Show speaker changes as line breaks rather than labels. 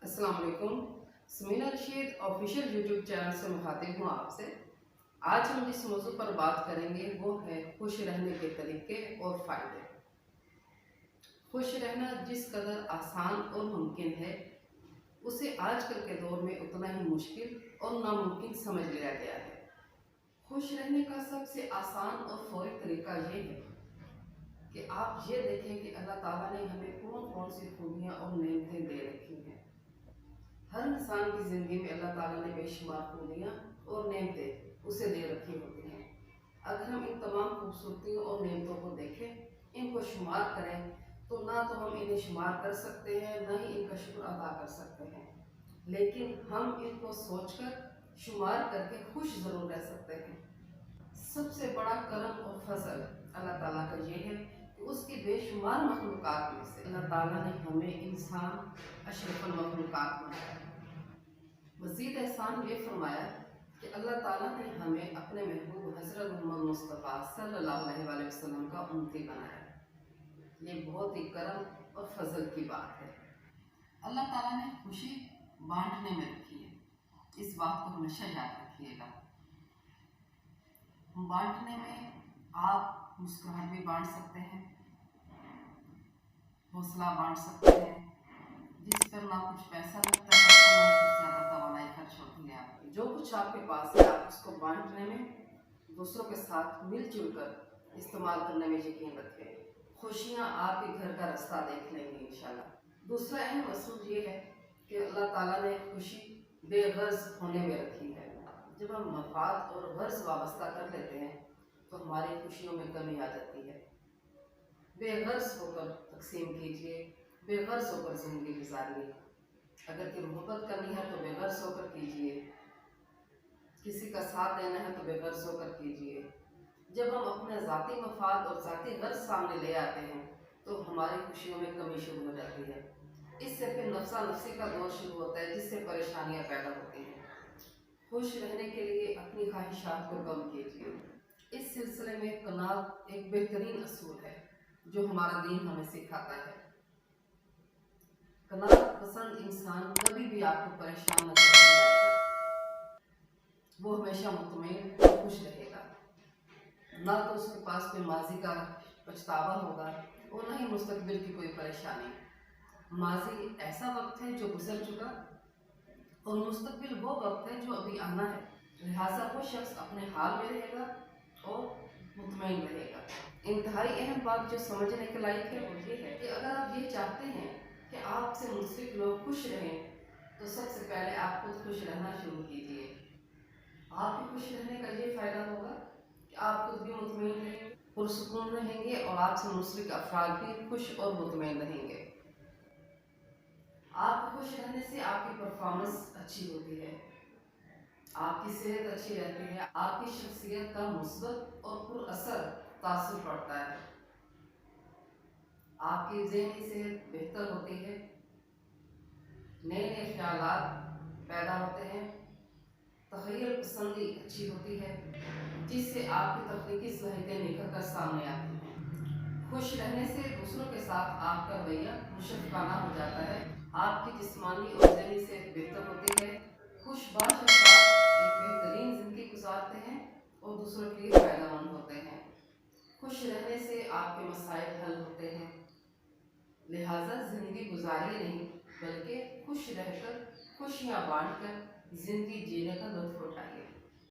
अस्सलाम वालेकुम। Sameena Rashid official YouTube channel से मुखातिब हूँ आपसे। आज हम जिस मौजू पर बात करेंगे वो है खुश रहने के तरीके और फ़ायदे। खुश रहना जिस कदर आसान और मुमकिन है, उसे आजकल के दौर में उतना ही मुश्किल और नामुमकिन समझ लिया गया है। खुश रहने का सबसे आसान और फौरी तरीका ये है कि आप ये देखें कि अल्लाह ताला ने हमें कौन कौन सी खूबियाँ और नेमतें दे रखी हैं। हर इंसान की ज़िंदगी में अल्लाह ताला ने बेशुमार खूबियाँ और नेमतें उसे दे रखी होती हैं। अगर हम इन तमाम खूबसूरतियों और नेमतों को देखें, इनको शुमार करें, तो ना तो हम इन्हें शुमार कर सकते हैं, ना ही इनका शुक्र अदा कर सकते हैं। लेकिन हम इनको सोचकर शुमार करके खुश ज़रूर रह सकते हैं। सबसे बड़ा करम और फजल अल्लाह ताला का ये है कि उसकी बेशुमार मखलूक़ात में से अल्लाह ताला ने हमें इंसान अशरफुल मखलूक़ात बनाया। मज़ीद एहसान ये फरमाया कि अल्लाह ताला ने हमें अपने महबूब हज़रत मोहम्मद मुस्तफ़ा सल्लल्लाहु अलैहि वसल्लम का उम्मती बनाया। ये बहुत ही करम और फजल की बात है। अल्लाह ताला ने खुशी बांटने में रखी है, इस बात को हमेशा याद रखिएगा। बांटने में आप मुस्कुराहट भी बांट सकते हैं, हौसला बांट सकते हैं, जिस पर ना कुछ पैसा लगता है और ना कुछ ज़्यादा तवानाई खर्च होती है। आपकी जो कुछ आपके पास है, आप उसको बांटने में दूसरों के साथ मिलजुल कर इस्तेमाल करने में यकीन रखें। खुशियाँ आपके घर का रास्ता देख लेंगी इंशाल्लाह। दूसरा अहम असूल ये है कि अल्लाह ताला ने खुशी बेगर्ज होने में रखी है। जब हम मफाद और गर्ज वाबस्ता कर लेते हैं तो हमारी खुशियों में कमी आ जाती है। बेगर्ज होकर तकसीम कीजिए, बेगर्ज होकर ज़िंदगी गुजारिए। अगर कि मोहब्बत करनी है तो बेगर्ज होकर कीजिए, किसी का साथ देना है तो बेगर्ज होकर कीजिए। जब हम अपने ज़ाती मफाद और ज़ाती गर्ज सामने ले आते हैं तो हमारी खुशियों में कमी शुरू हो जाती है। इससे फिर नफसा नफसी का दौर शुरू होता है, जिससे परेशानियां पैदा होती हैं। खुश रहने के लिए अपनी ख्वाहिशात को कम कीजिए। इस सिलसिले में कनात एक बेहतरीन असूल है जो हमारा दीन हमें सिखाता है। कनात पसंद इंसान कभी भी आपको परेशान न करेगा, वो हमेशा मुतमईन और खुश रहेगा। ना तो उसके पास कोई माजी का पछतावा होगा और न ही मुस्तकबिल की कोई परेशानी। माजी ऐसा वक्त है जो गुजर चुका और मुस्तकबिल वो वक्त है जो अभी आना है। लिहाजा वो शख्स अपने हाल में रहेगा और मुतमईन रहेगा। इंतहाई अहम बात जो समझने के लायक है वो ये है कि अगर आप ये चाहते हैं कि आपसे मुंसलिक लोग खुश रहें, तो सबसे पहले आप खुद खुश रहना शुरू कीजिए। आप भी खुश रहने का ये फ़ायदा होगा कि आप खुद भी मुतमईन रहेंगे, पुरसुकून रहेंगे और आपसे मुंसलिक अफराद भी खुश और मुतमईन रहेंगे। आप खुश रहने से आपकी परफॉर्मेंस अच्छी होती है, आपकी सेहत अच्छी रहती है, आपकी शख्सियत का मुस्बत और पुरअसर तासुर पड़ता है, आपकी ज़हनी सेहत बेहतर होती है, नए नए ख्यालात पैदा होते हैं, तख़य्युल पसंदी अच्छी होती है, जिससे आपकी तख्लीकी सलाहियतें निखर कर सामने आती हैं। खुश रहने से दूसरों के साथ आपका रवैया मुशफ़क़ाना हो जाता है, आपकी जिस्मानी और ज़हनी सेहत बेहतर होती है। खुशबाश अफ़राद एक बेहतरीन ज़िंदगी गुजारते हैं और दूसरों के लिए फ़ायदेमंद होते हैं। खुश रहने से आपके मसाइल हल होते हैं। लिहाजा ज़िंदगी गुजारिए नहीं, बल्कि खुश रहकर खुशियाँ बांट कर ज़िंदगी जीने का लुत्फ़ उठाइए।